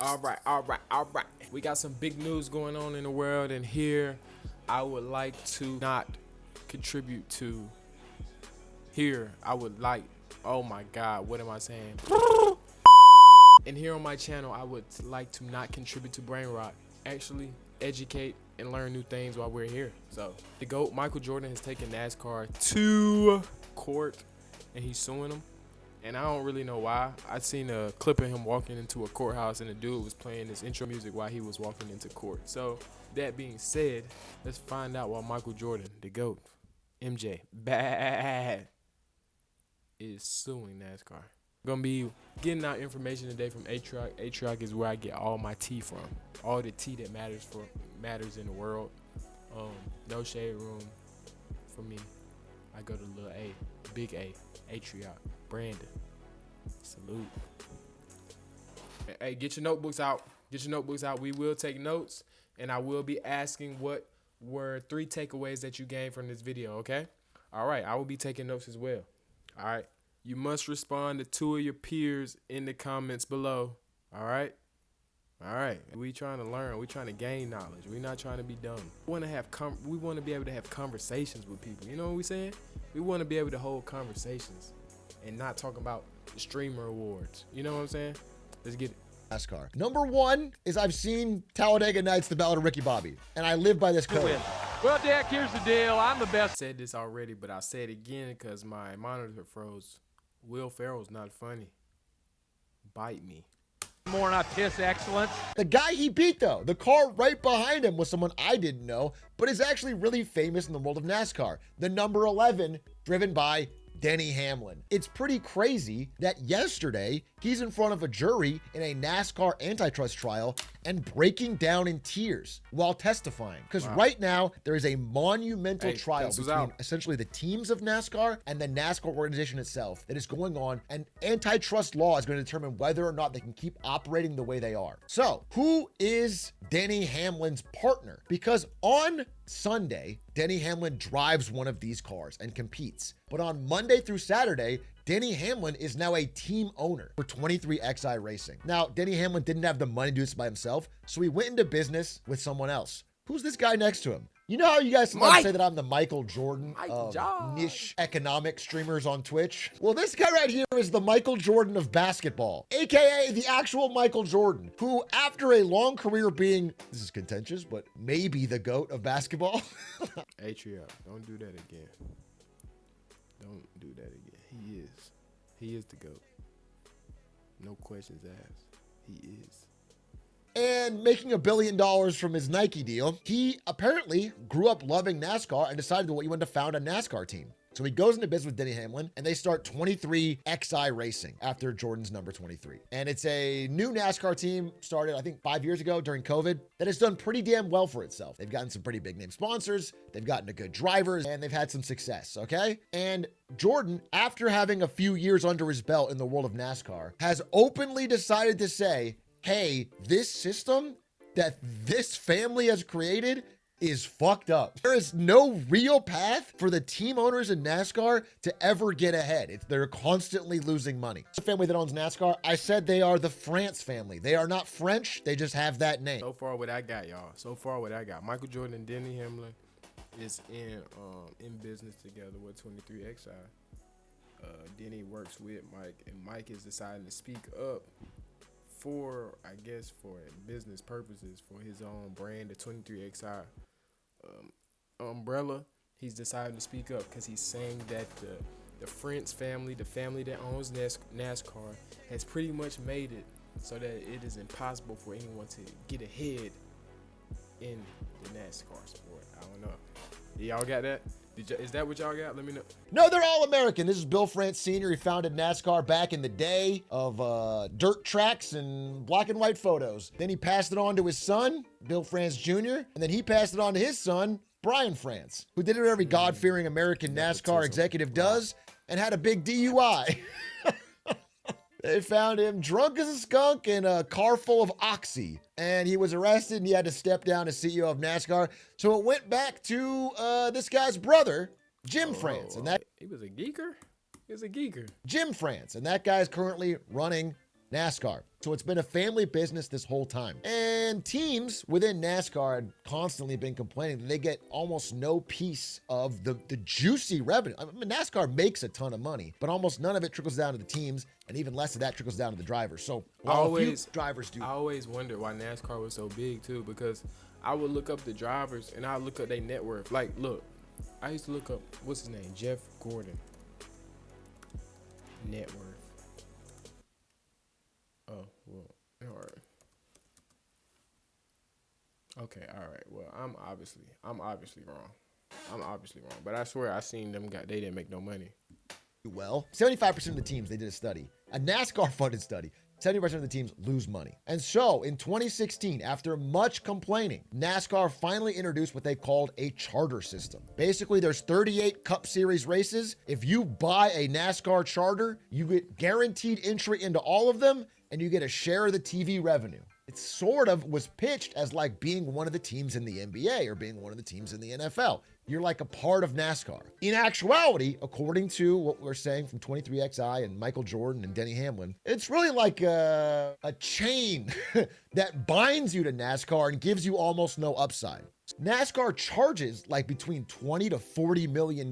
All right. We got some big news going on in the world, and here I would like to not contribute to. Here I would like, oh my God, what am I saying? And here on my channel, I would like to not contribute to brain rot. Actually, educate and learn new things while we're here. So, the GOAT, Michael Jordan, has taken NASCAR to court, and he's suing them. And I don't really know why. I seen a clip of him walking into a courthouse, and the dude was playing this intro music while he was walking into court. So, that being said, let's find out why Michael Jordan, the GOAT, MJ, bad, is suing NASCAR. Gonna be getting out information today from A-Truck. A-Truck is where I get all my tea from. All the tea that matters in the world. No shade room for me. I go to little A, big A, A-Truck, Brandon. Salute. Hey, get your notebooks out. Get your notebooks out. We will take notes, and I will be asking what were 3 takeaways that you gained from this video, okay? All right, I will be taking notes as well. All right. You must respond to 2 of your peers in the comments below. All right? All right. We trying to learn. We trying to gain knowledge. We not trying to be dumb. We want to be able to have conversations with people. You know what we saying? We want to be able to hold conversations and not talk about the streamer awards. You know what I'm saying? Let's get it. NASCAR. Number 1 is I've seen Talladega Nights, the Ballad of Ricky Bobby, and I live by this code. Well, Dak, here's the deal. I'm the best. I said this already, but I'll say it again because my monitor froze. Will Ferrell's not funny. Bite me. More not piss excellence. The guy he beat, though, the car right behind him was someone I didn't know, but is actually really famous in the world of NASCAR. The number 11, driven by Denny Hamlin. It's pretty crazy that yesterday he's in front of a jury in a NASCAR antitrust trial and breaking down in tears while testifying. Because right now there is a monumental trial between essentially the teams of NASCAR and the NASCAR organization itself that is going on, and antitrust law is going to determine whether or not they can keep operating the way they are. So who is Denny Hamlin's partner? Because on Sunday, Denny Hamlin drives one of these cars and competes. But on Monday through Saturday, Denny Hamlin is now a team owner for 23XI Racing. Now, Denny Hamlin didn't have the money to do this by himself, so he went into business with someone else. Who's this guy next to him? You know how you guys sometimes say that I'm the Michael Jordan of niche economic streamers on Twitch? Well, this guy right here is the Michael Jordan of basketball, aka the actual Michael Jordan, who after a long career being, this is contentious, but maybe the GOAT of basketball. Atria, don't do that again. Don't do that again. He is the GOAT. No questions asked. He is. And making $1 billion from his Nike deal, he apparently grew up loving NASCAR and decided that he wanted to found a NASCAR team. So he goes into business with Denny Hamlin, and they start 23XI Racing after Jordan's number 23. And it's a new NASCAR team started, I think, 5 years ago during COVID that has done pretty damn well for itself. They've gotten some pretty big name sponsors, they've gotten a good drivers, and they've had some success, okay? And Jordan, after having a few years under his belt in the world of NASCAR, has openly decided to say, hey, this system that this family has created is fucked up. There is no real path for the team owners in NASCAR to ever get ahead. They're constantly losing money. The family that owns NASCAR, I said they are the France family. They are not French. They just have that name. So far what I got, y'all. So far what I got. Michael Jordan and Denny Hamlin is in business together with 23XI. Denny works with Mike, and Mike is deciding to speak up for, I guess, for business purposes, for his own brand, the 23XI umbrella. He's decided to speak up because he's saying that the French family, the family that owns NASCAR, has pretty much made it so that it is impossible for anyone to get ahead in the NASCAR sport. I don't know. Y'all got that? Is that what y'all got? Let me know. No, they're all American. This is Bill France Sr. He founded NASCAR back in the day of dirt tracks and black and white photos. Then he passed it on to his son, Bill France Jr., and then he passed it on to his son, Brian France, who did what every God-fearing American NASCAR executive does and had a big DUI. They found him drunk as a skunk in a car full of oxy, and he was arrested and he had to step down as CEO of NASCAR. So it went back to this guy's brother, Jim France, and that he was a geeker. He was a geeker. Jim France, and that guy's currently running NASCAR. So it's been a family business this whole time. And teams within NASCAR had constantly been complaining that they get almost no piece of the juicy revenue. I mean, NASCAR makes a ton of money, but almost none of it trickles down to the teams, and even less of that trickles down to the drivers. So while a few drivers do. I always wondered why NASCAR was so big too, because I would look up the drivers and I would look up their net worth. Like, look, I used to look up, what's his name? Jeff Gordon. Net worth. Oh, well, all right. Okay, all right. Well, I'm obviously wrong. But I swear I seen them they didn't make no money. Well, 75% of the teams, they did a study, a NASCAR funded study. 70% of the teams lose money. And so in 2016, after much complaining, NASCAR finally introduced what they called a charter system. Basically, there's 38 Cup Series races. If you buy a NASCAR charter, you get guaranteed entry into all of them, and you get a share of the TV revenue. It sort of was pitched as like being one of the teams in the NBA or being one of the teams in the NFL. You're like a part of NASCAR. In actuality, according to what we're saying from 23XI and Michael Jordan and Denny Hamlin, it's really like a chain that binds you to NASCAR and gives you almost no upside. NASCAR charges like between $20 to $40 million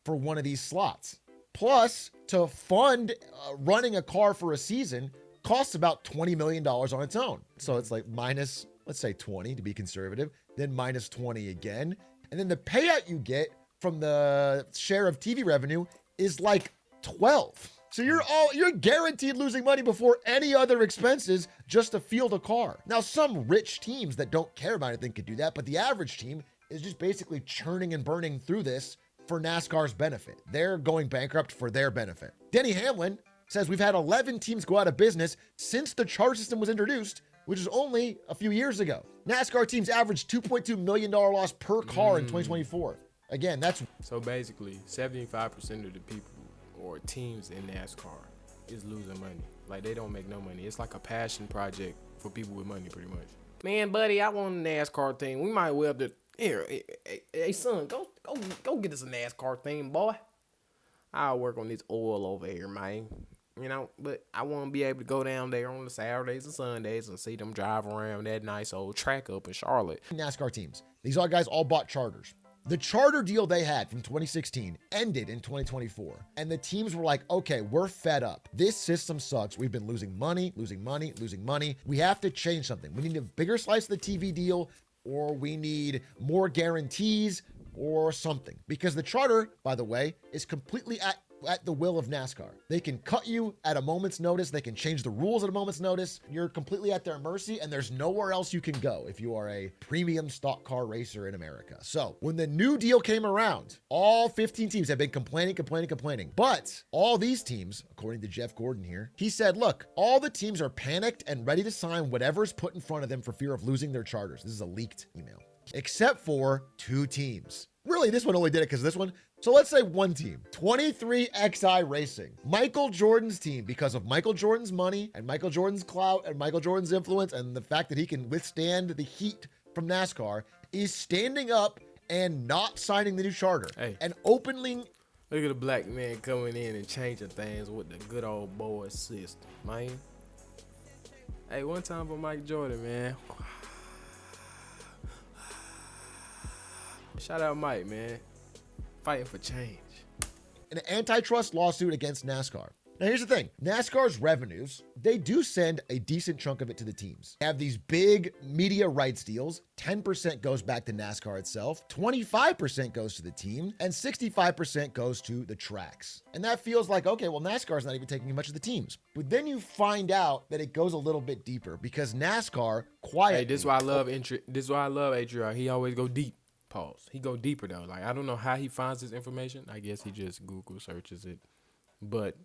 for one of these slots. Plus, to fund running a car for a season costs about $20 million on its own. So it's like minus, let's say 20 to be conservative, then minus 20 again. And then the payout you get from the share of TV revenue is like 12. So you're guaranteed losing money before any other expenses just to field a car. Now, some rich teams that don't care about anything could do that, but the average team is just basically churning and burning through this for NASCAR's benefit. They're going bankrupt for their benefit. Denny Hamlin says we've had 11 teams go out of business since the charter system was introduced, which is only a few years ago. NASCAR teams averaged $2.2 million loss per car in 2024. Again, that's... So basically, 75% of the people or teams in NASCAR is losing money. Like, they don't make no money. It's like a passion project for people with money, pretty much. Man, buddy, I want a NASCAR thing. We might well have to... Here, hey, son, go get us a NASCAR thing, boy. I'll work on this oil over here, man. You know, but I want to be able to go down there on the Saturdays and Sundays and see them drive around that nice old track up in Charlotte. NASCAR teams. These all guys all bought charters. The charter deal they had from 2016 ended in 2024. And the teams were like, okay, we're fed up. This system sucks. We've been losing money. We have to change something. We need a bigger slice of the TV deal, or we need more guarantees or something. Because the charter, by the way, is completely at the will of NASCAR. They can cut you at a moment's notice. They can change the rules at a moment's notice. You're completely at their mercy, and there's nowhere else you can go if you are a premium stock car racer in America. So when the new deal came around, all 15 teams have been complaining. But all these teams, according to Jeff Gordon here, he said, look, all the teams are panicked and ready to sign whatever's put in front of them for fear of losing their charters. This is a leaked email. Except for 2 teams. Really, this one only did it because of this one. So let's say one team, 23XI Racing, Michael Jordan's team, because of Michael Jordan's money and Michael Jordan's clout and Michael Jordan's influence and the fact that he can withstand the heat from NASCAR, is standing up and not signing the new charter. Hey. And openly... Look at a black man coming in and changing things with the good old boy system, man. Hey, one time for Mike Jordan, man. Shout out Mike, man. Fighting for change. An antitrust lawsuit against NASCAR. Now, here's the thing. NASCAR's revenues, they do send a decent chunk of it to the teams. They have these big media rights deals. 10% goes back to NASCAR itself, 25% goes to the team, and 65% goes to the tracks. And that feels like, okay, well, NASCAR's not even taking much of the teams. But then you find out that it goes a little bit deeper because NASCAR quietly... Hey, this is why I love Adrian. He always go deep. Pause. He go deeper, though. Like, I don't know how he finds this information. I guess he just Google searches it. But...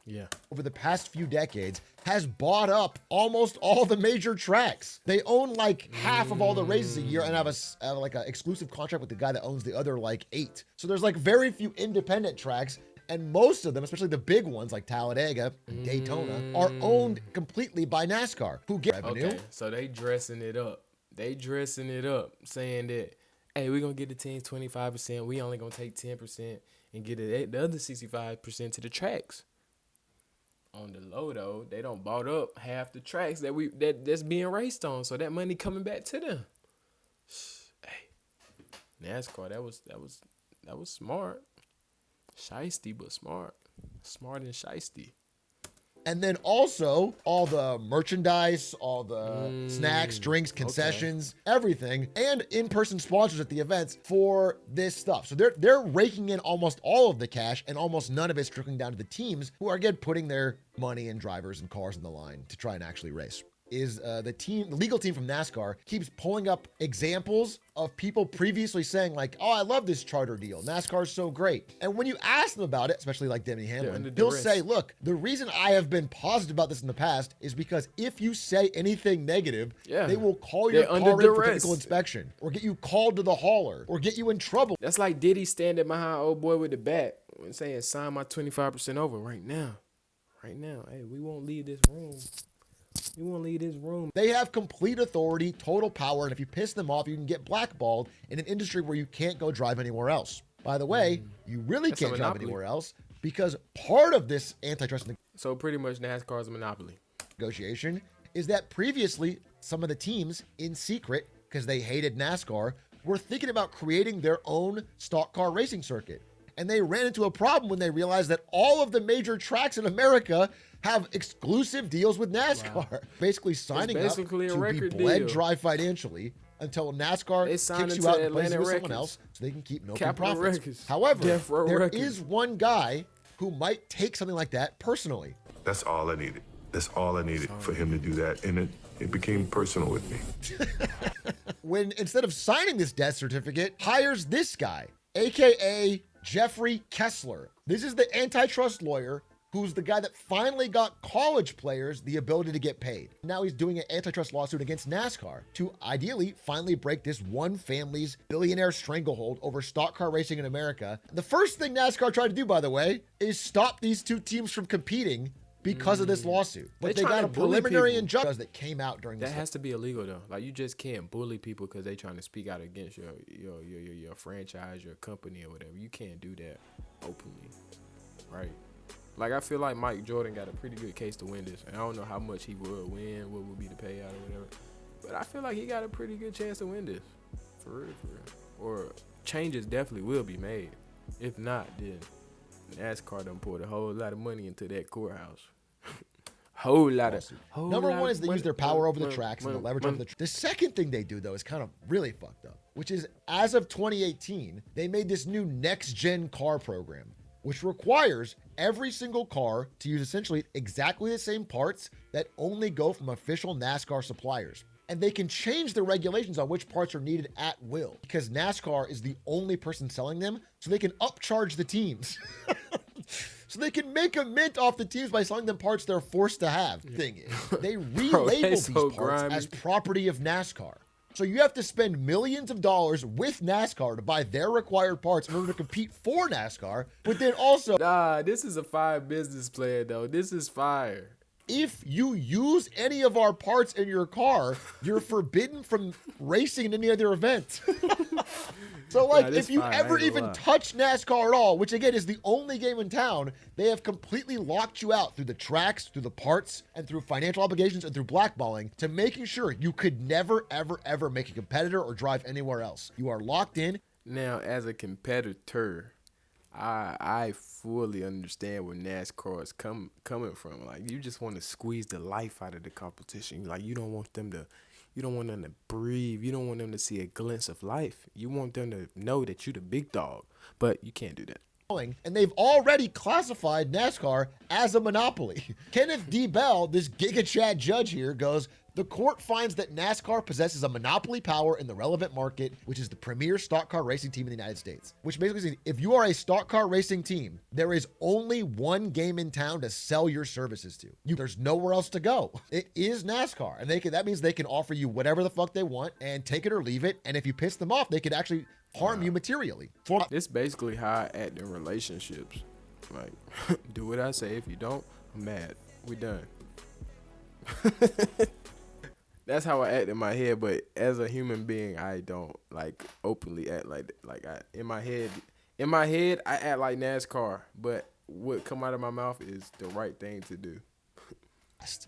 yeah. Over the past few decades, has bought up almost all the major tracks. They own like half of all the races a year and have like an exclusive contract with the guy that owns the other like 8. So there's like very few independent tracks, and most of them, especially the big ones like Talladega and Daytona, are owned completely by NASCAR, who get revenue. Okay, so they dressing it up. Saying that, hey, we're going to get the team 25%. We only going to take 10% and get the other 65% to the tracks. on the low though, they don't bought up half the tracks that's being raced on, so that money coming back to them. Hey, NASCAR, that was smart, shiesty but smart and shiesty. And then also all the merchandise, all the snacks, drinks, concessions, everything, and in-person sponsors at the events for this stuff. So they're raking in almost all of the cash, and almost none of it's trickling down to the teams, who are again putting their money and drivers and cars on the line to try and actually race. The legal team from NASCAR keeps pulling up examples of people previously saying like, oh, I love this charter deal. NASCAR's so great. And when you ask them about it, especially like Denny Hamlin, he'll say, look, the reason I have been positive about this in the past is because if you say anything negative, they will call your car in for technical inspection, or get you called to the hauler, or get you in trouble. That's like Diddy standing behind old boy with the bat and saying, sign my 25% over right now. Right now. Hey, we won't leave this room. You won't leave this room. They have complete authority, total power, and if you piss them off, you can get blackballed in an industry where you can't go drive anywhere else. By the way, you really can't drive anywhere else because part of this antitrust so pretty much NASCAR is a monopoly negotiation is that previously some of the teams in secret, because they hated NASCAR, were thinking about creating their own stock car racing circuit. And they ran into a problem when they realized that all of the major tracks in America have exclusive deals with NASCAR. Wow. Basically signing up to be bled dry financially until NASCAR kicks you out and plays with someone else so they can keep milking profits. However, there is one guy who might take something like that personally. That's all I needed. That's all I needed for him to do that. And it became personal with me. When instead of signing this death certificate, hires this guy, AKA Jeffrey Kessler. This is the antitrust lawyer who's the guy that finally got college players the ability to get paid. Now he's doing an antitrust lawsuit against NASCAR to ideally finally break this one family's billionaire stranglehold over stock car racing in America. The first thing NASCAR tried to do, by the way, is stop these two teams from competing because of this lawsuit. But they got a preliminary injunction that came out during this. That has to be illegal though. Like you just can't bully people because they trying to speak out against your franchise, your company or whatever. You can't do that openly, right? Like I feel like Mike Jordan got a pretty good case to win this. And I don't know how much he would win, what would be the payout or whatever. But I feel like he got a pretty good chance to win this. For real. Or changes definitely will be made. If not, then NASCAR done poured a whole lot of money into that courthouse. Number one is they use their power over the tracks and the leverage over the tracks. The second thing they do, though, is kind of really fucked up, which is as of 2018, they made this new next-gen car program, which requires every single car to use essentially exactly the same parts that only go from official NASCAR suppliers. And they can change the regulations on which parts are needed at will because NASCAR is the only person selling them, so they can upcharge the teams. So they can make a mint off the teams by selling them parts they're forced to have. Thing is, they relabel these parts as property of NASCAR. So you have to spend millions of dollars with NASCAR to buy their required parts in order to compete for NASCAR, but then also... Nah, this is a fire business plan, though. This is fire. If you use any of our parts in your car, you're forbidden from racing in any other event. So, like, if you ever even touch NASCAR at all, which, again, is the only game in town, they have completely locked you out through the tracks, through the parts, and through financial obligations, and through blackballing to making sure you could never, ever, ever make a competitor or drive anywhere else. You are locked in. Now, as a competitor, I fully understand where NASCAR is coming from. Like, you just want to squeeze the life out of the competition. Like, you don't want them to breathe. You don't want them to see a glimpse of life. You want them to know that you're the big dog, but you can't do that. And they've already classified NASCAR as a monopoly. Kenneth D. Bell, this Giga Chad judge here, goes, the court finds that NASCAR possesses a monopoly power in the relevant market, which is the premier stock car racing team in the United States. Which basically means if you are a stock car racing team, there is only one game in town to sell your services to. There's nowhere else to go. It is NASCAR. And that means they can offer you whatever the fuck they want and take it or leave it. And if you piss them off, they could actually harm you materially. This basically how I act in relationships. Like, do what I say. If you don't, I'm mad. We done. That's how I act in my head, but as a human being, I don't like openly act like in my head I act like NASCAR, but what come out of my mouth is the right thing to do.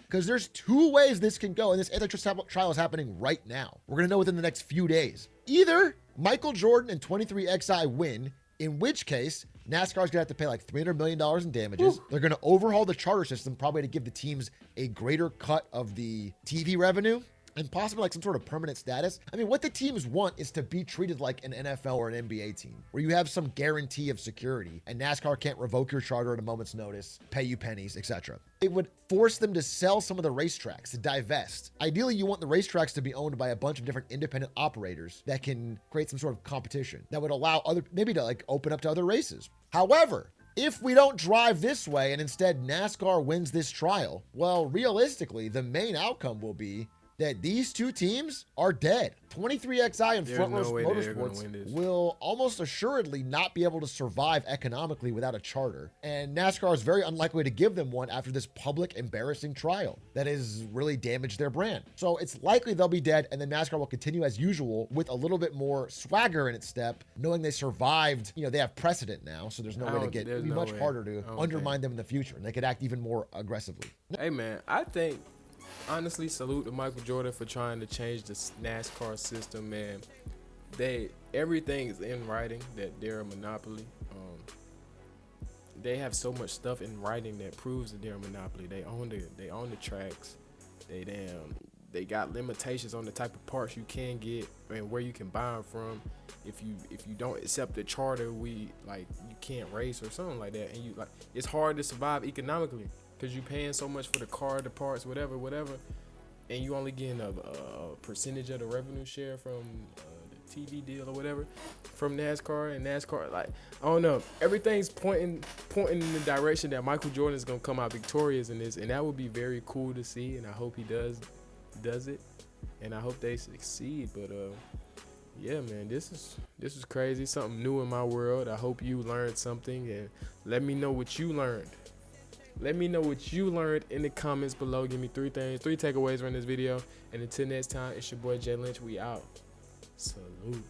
Because there's two ways this can go, and this antitrust trial is happening right now. We're going to know within the next few days. Either Michael Jordan and 23XI win, in which case NASCAR is going to have to pay like $300 million in damages. Ooh. They're going to overhaul the charter system, probably to give the teams a greater cut of the TV revenue, and possibly like some sort of permanent status. I mean, what the teams want is to be treated like an NFL or an NBA team, where you have some guarantee of security, and NASCAR can't revoke your charter at a moment's notice, pay you pennies, etc. It would force them to sell some of the racetracks, to divest. Ideally, you want the racetracks to be owned by a bunch of different independent operators that can create some sort of competition that would allow other, maybe to like open up to other races. However, if we don't drive this way and instead NASCAR wins this trial, well, realistically, the main outcome will be that these two teams are dead. 23XI and Front Row Motorsports will almost assuredly not be able to survive economically without a charter. And NASCAR is very unlikely to give them one after this public embarrassing trial that has really damaged their brand. So it's likely they'll be dead, and then NASCAR will continue as usual with a little bit more swagger in its step, knowing they survived. You know, they have precedent now, so there's no way to get, it'd be much harder to undermine them in the future, and they could act even more aggressively. Hey man, I think, honestly, salute to Michael Jordan for trying to change the NASCAR system, man. Everything is in writing that they're a monopoly. They have so much stuff in writing that proves that they're a monopoly. They own the tracks. They got limitations on the type of parts you can get and where you can buy them from. If you don't accept the charter, you can't race or something like that, and it's hard to survive economically. Because you're paying so much for the car, the parts, whatever, and you only getting a percentage of the revenue share from the TV deal or whatever from NASCAR. And NASCAR, like, I don't know, everything's pointing in the direction that Michael Jordan is gonna come out victorious in this, and that would be very cool to see. And I hope he does it, and I hope they succeed. But yeah, man, this is crazy, something new in my world. I hope you learned something, and let me know what you learned. Let me know what you learned in the comments below. Give me 3 takeaways from this video. And until next time, it's your boy Jay Lynch. We out. Salute.